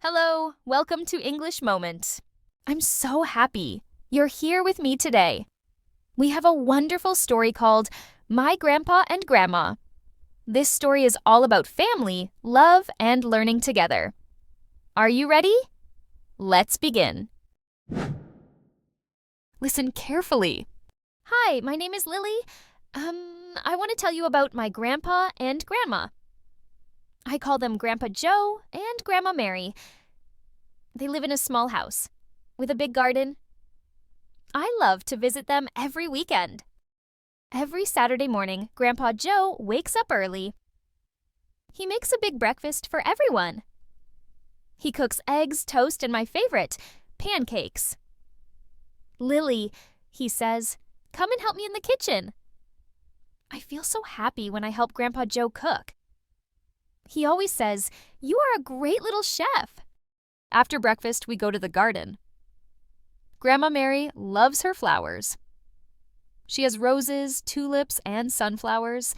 Hello, welcome to English Moment. I'm so happy you're here with me today. We have a wonderful story called My Grandpa and Grandma. This story is all about family, love, and learning together. Are you ready? Let's begin. Listen carefully. Hi, my name is Lily. I want to tell you about my grandpa and grandma. I call them Grandpa Joe and Grandma Mary. They live in a small house with a big garden. I love to visit them every weekend. Every Saturday morning, Grandpa Joe wakes up early. He makes a big breakfast for everyone. He cooks eggs, toast, and my favorite, pancakes. Lily, he says, come and help me in the kitchen. I feel so happy when I help Grandpa Joe cook. He always says, you are a great little chef. After breakfast, we go to the garden. Grandma Mary loves her flowers. She has roses, tulips, and sunflowers.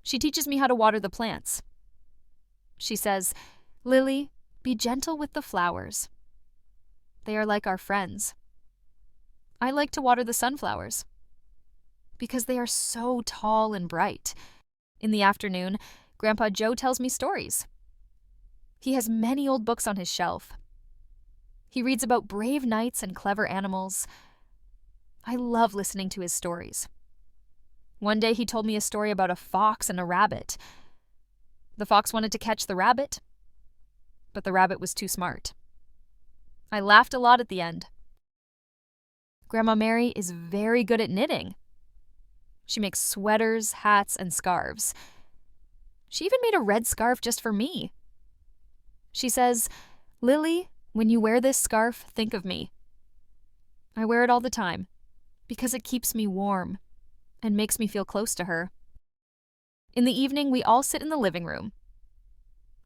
She teaches me how to water the plants. She says, Lily, be gentle with the flowers. They are like our friends. I like to water the sunflowers because they are so tall and bright. In the afternoon, Grandpa Joe tells me stories. He has many old books on his shelf. He reads about brave knights and clever animals. I love listening to his stories. One day he told me a story about a fox and a rabbit. The fox wanted to catch the rabbit, but the rabbit was too smart. I laughed a lot at the end. Grandma Mary is very good at knitting. She makes sweaters, hats, and scarves. She even made a red scarf just for me. She says, Lily, when you wear this scarf, think of me. I wear it all the time because it keeps me warm and makes me feel close to her. In the evening, we all sit in the living room.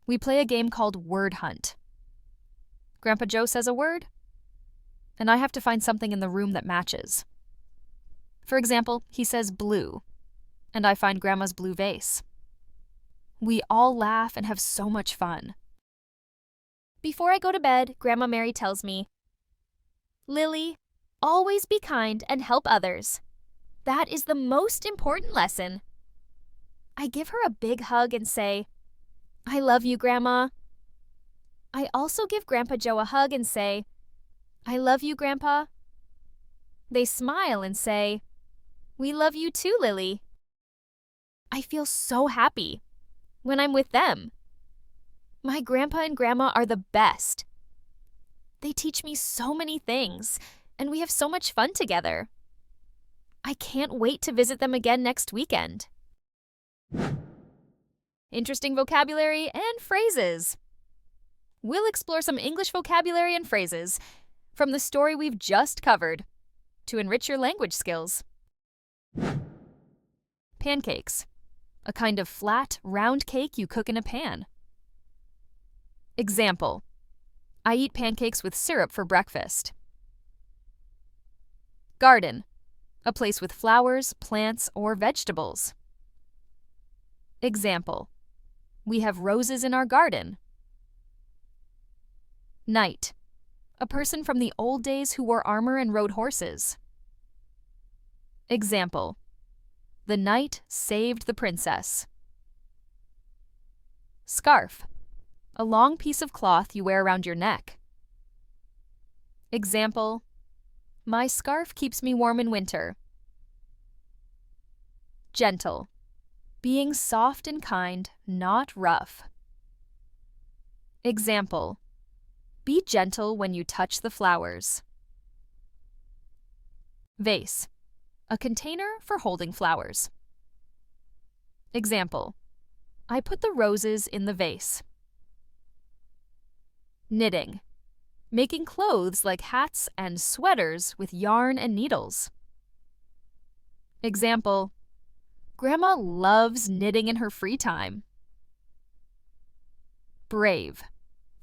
We play a game called Word Hunt. Grandpa Joe says a word, and I have to find something in the room that matches. For example, he says blue, and I find Grandma's blue vase. We all laugh and have so much fun. Before I go to bed, Grandma Mary tells me, Lily, always be kind and help others. That is the most important lesson. I give her a big hug and say, I love you, Grandma. I also give Grandpa Joe a hug and say, I love you, Grandpa. They smile and say, we love you too, Lily. I feel so happy when I'm with them. My grandpa and grandma are the best. They teach me so many things, and we have so much fun together. I can't wait to visit them again next weekend. Interesting vocabulary and phrases. We'll explore some English vocabulary and phrases from the story we've just covered to enrich your language skills. Pancakes. A kind of flat, round cake you cook in a pan. Example. I eat pancakes with syrup for breakfast. Garden. A place with flowers, plants, or vegetables. Example. We have roses in our garden. Knight. A person from the old days who wore armor and rode horses. Example. The knight saved the princess. Scarf. A long piece of cloth you wear around your neck. Example. My scarf keeps me warm in winter. Gentle. Being soft and kind, not rough. Example. Be gentle when you touch the flowers. Vase. A container for holding flowers. Example. I put the roses in the vase. Knitting. Making clothes like hats and sweaters with yarn and needles. Example. Grandma loves knitting in her free time. Brave.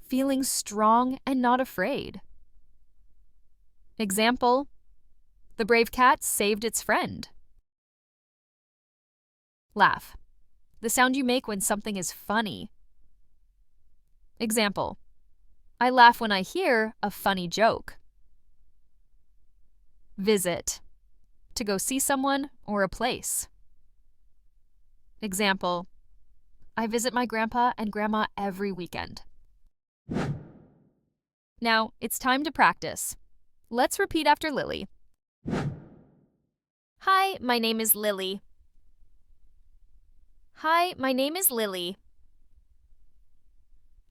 Feeling strong and not afraid. Example. The brave cat saved its friend. Laugh. The sound you make when something is funny. Example. I laugh when I hear a funny joke. Visit. To go see someone or a place. Example: I visit my grandpa and grandma every weekend. Now, it's time to practice. Let's repeat after Lily. Hi, my name is Lily. Hi, my name is Lily.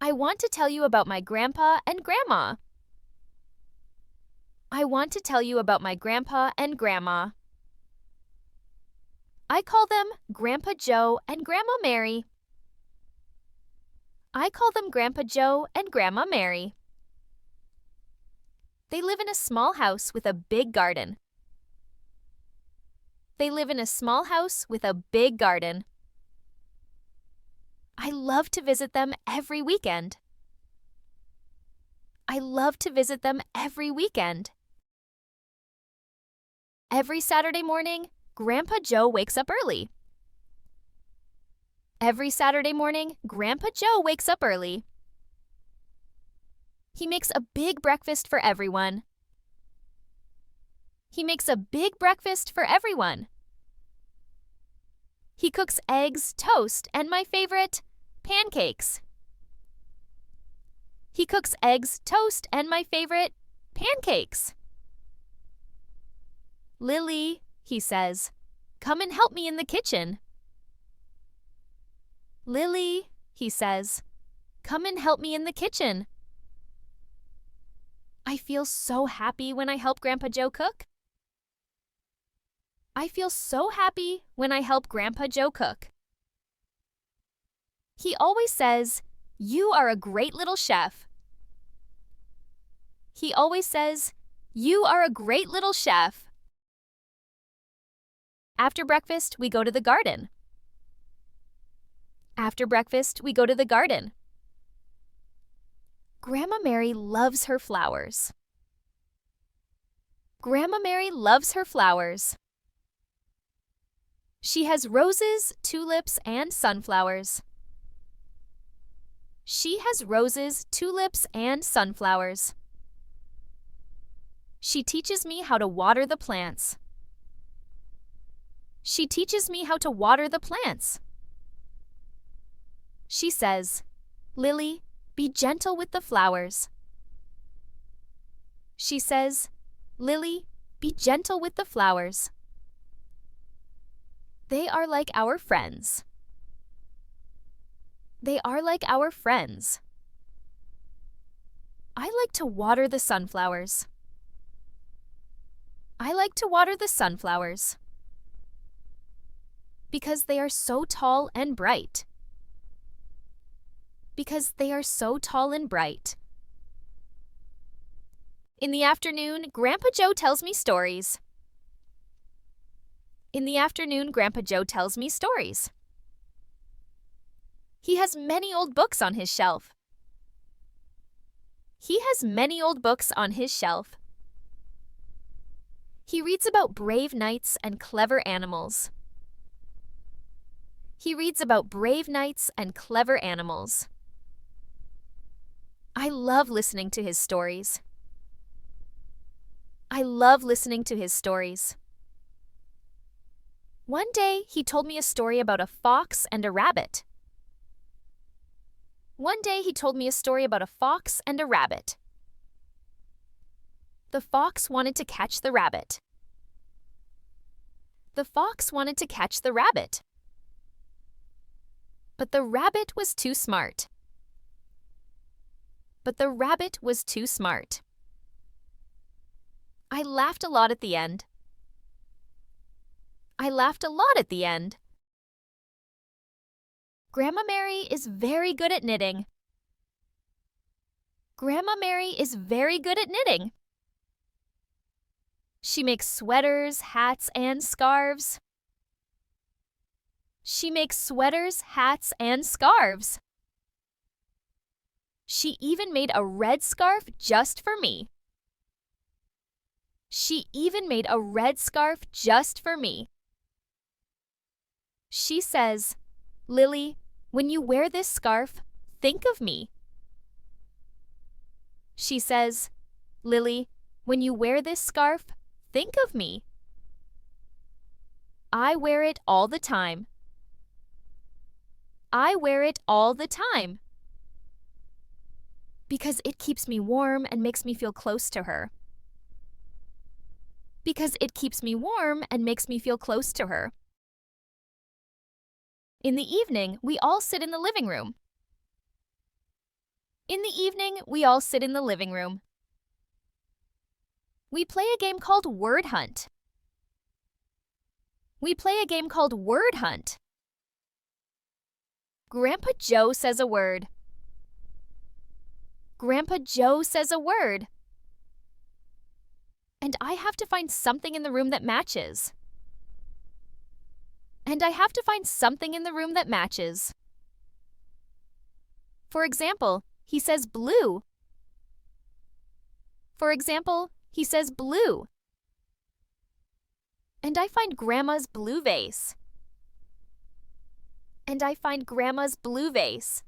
I want to tell you about my grandpa and grandma. I want to tell you about my grandpa and grandma. I call them Grandpa Joe and Grandma Mary. I call them Grandpa Joe and Grandma Mary. They live in a small house with a big garden. They live in a small house with a big garden. I love to visit them every weekend. I love to visit them every weekend. Every Saturday morning, Grandpa Joe wakes up early. Every Saturday morning, Grandpa Joe wakes up early. He makes a big breakfast for everyone. He makes a big breakfast for everyone. He cooks eggs, toast, and my favorite, pancakes. He cooks eggs, toast, and my favorite, pancakes. Lily, he says, come and help me in the kitchen. Lily, he says, come and help me in the kitchen. I feel so happy when I help Grandpa Joe cook. I feel so happy when I help Grandpa Joe cook. He always says, you are a great little chef. He always says, you are a great little chef. After breakfast, we go to the garden. After breakfast, we go to the garden. Grandma Mary loves her flowers. Grandma Mary loves her flowers. She has roses, tulips, and sunflowers. She has roses, tulips, and sunflowers. She teaches me how to water the plants. She teaches me how to water the plants. She says, Lily, be gentle with the flowers. She says, Lily, be gentle with the flowers. They are like our friends. They are like our friends. I like to water the sunflowers. I like to water the sunflowers. Because they are so tall and bright. Because they are so tall and bright. In the afternoon, Grandpa Joe tells me stories. In the afternoon, Grandpa Joe tells me stories. He has many old books on his shelf. He has many old books on his shelf. He reads about brave knights and clever animals. He reads about brave knights and clever animals. I love listening to his stories. I love listening to his stories. One day, he told me a story about a fox and a rabbit. One day, he told me a story about a fox and a rabbit. The fox wanted to catch the rabbit. The fox wanted to catch the rabbit. But the rabbit was too smart. But the rabbit was too smart. I laughed a lot at the end. I laughed a lot at the end. Grandma Mary is very good at knitting. Grandma Mary is very good at knitting. She makes sweaters, hats, and scarves. She makes sweaters, hats, and scarves. She even made a red scarf just for me. She even made a red scarf just for me. She says, Lily, when you wear this scarf, think of me. She says, "Lily, when you wear this scarf, think of me. I wear it all the time. I wear it all the time. Because it keeps me warm and makes me feel close to her. Because it keeps me warm and makes me feel close to her." In the evening, we all sit in the living room. In the evening, we all sit in the living room. We play a game called Word Hunt. We play a game called Word Hunt. Grandpa Joe says a word. Grandpa Joe says a word. And I have to find something in the room that matches. And I have to find something in the room that matches. For example, he says blue. For example, he says blue. And I find Grandma's blue vase. And I find Grandma's blue vase.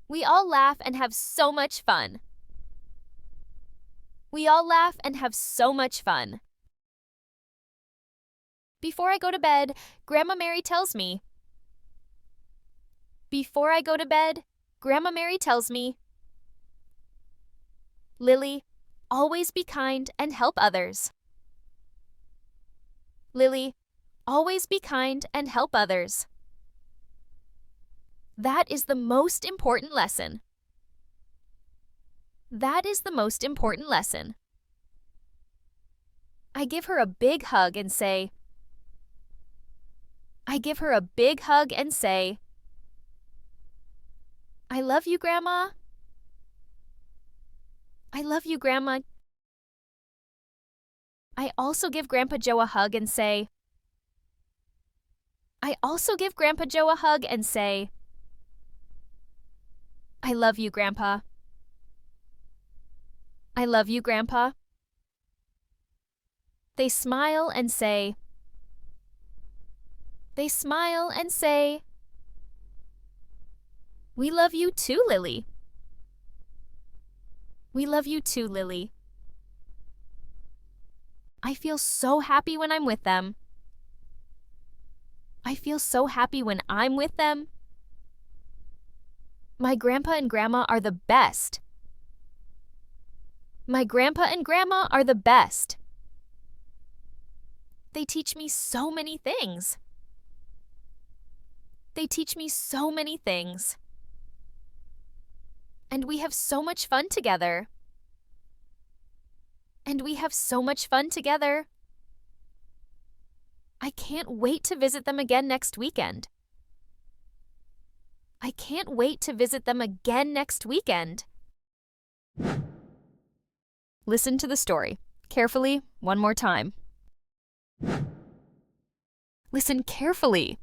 We all laugh and have so much fun. We all laugh and have so much fun. Before I go to bed, Grandma Mary tells me. Before I go to bed, Grandma Mary tells me, "Lily, always be kind and help others. Lily, always be kind and help others." That is the most important lesson. That is the most important lesson. I give her a big hug and say, I give her a big hug and say, "I love you, Grandma. I love you, Grandma." I also give Grandpa Joe a hug and say, I also give Grandpa Joe a hug and say, "I love you, Grandpa. I love you, Grandpa." They smile and say, They smile and say, "We love you too, Lily. We love you too, Lily." I feel so happy when I'm with them. I feel so happy when I'm with them. My grandpa and grandma are the best. My grandpa and grandma are the best. They teach me so many things. They teach me so many things. And we have so much fun together. And we have so much fun together. I can't wait to visit them again next weekend. I can't wait to visit them again next weekend. Listen to the story carefully one more time. Listen carefully.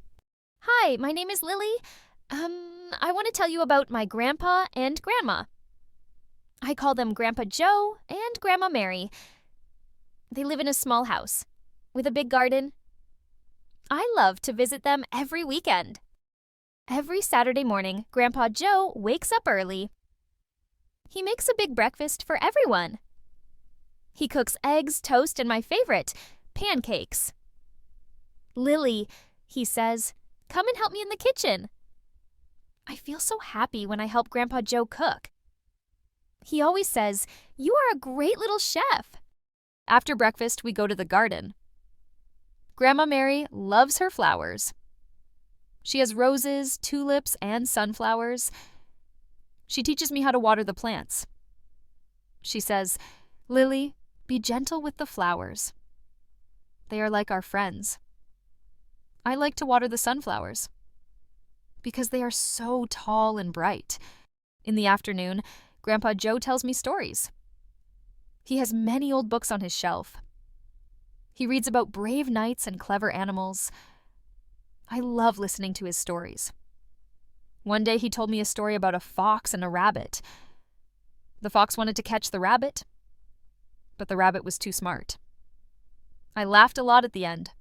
Hi, my name is Lily. I want to tell you about my grandpa and grandma. I call them Grandpa Joe and Grandma Mary. They live in a small house with a big garden. I love to visit them every weekend. Every Saturday morning, Grandpa Joe wakes up early. He makes a big breakfast for everyone. He cooks eggs, toast, and my favorite, pancakes. "Lily," he says, "come and help me in the kitchen." I feel so happy when I help Grandpa Joe cook. He always says, "You are a great little chef." After breakfast, we go to the garden. Grandma Mary loves her flowers. She has roses, tulips, and sunflowers. She teaches me how to water the plants. She says, "Lily, be gentle with the flowers. They are like our friends." I like to water the sunflowers because they are so tall and bright. In the afternoon, Grandpa Joe tells me stories. He has many old books on his shelf. He reads about brave knights and clever animals. I love listening to his stories. One day he told me a story about a fox and a rabbit. The fox wanted to catch the rabbit, but the rabbit was too smart. I laughed a lot at the end.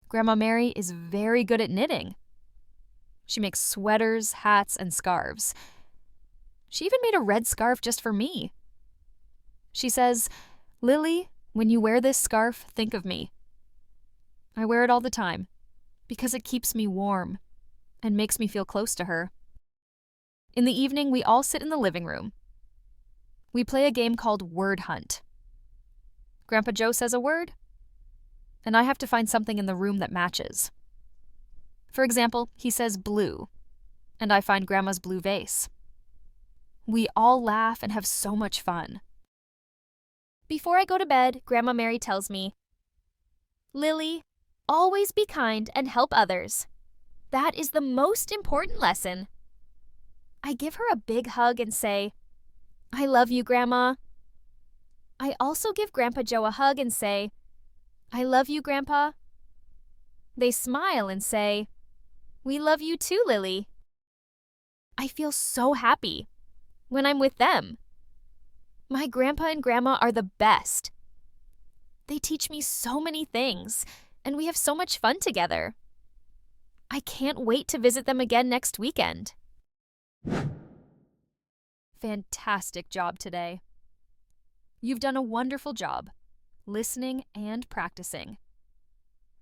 Grandma Mary is very good at knitting. She makes sweaters, hats, and scarves. She even made a red scarf just for me. She says, "Lily, when you wear this scarf, think of me." I wear it all the time because it keeps me warm and makes me feel close to her. In the evening, we all sit in the living room. We play a game called Word Hunt. Grandpa Joe says a word, and I have to find something in the room that matches. For example, he says blue, and I find Grandma's blue vase. We all laugh and have so much fun. Before I go to bed, Grandma Mary tells me, "Lily, always be kind and help others. That is the most important lesson." I give her a big hug and say, "I love you, Grandma." I also give Grandpa Joe a hug and say, "I love you, Grandpa." They smile and say, "We love you too, Lily." I feel so happy when I'm with them. My grandpa and grandma are the best. They teach me so many things, and we have so much fun together. I can't wait to visit them again next weekend. Fantastic job today. You've done a wonderful job, listening and practicing.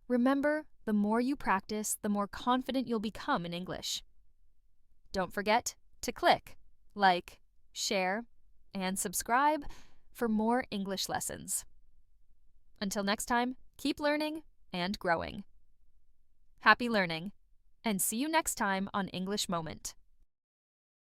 Remember, the more you practice, the more confident you'll become in English. Don't forget to click, like, share, and subscribe for more English lessons. Until next time, keep learning and growing. Happy learning, and see you next time on English Moment.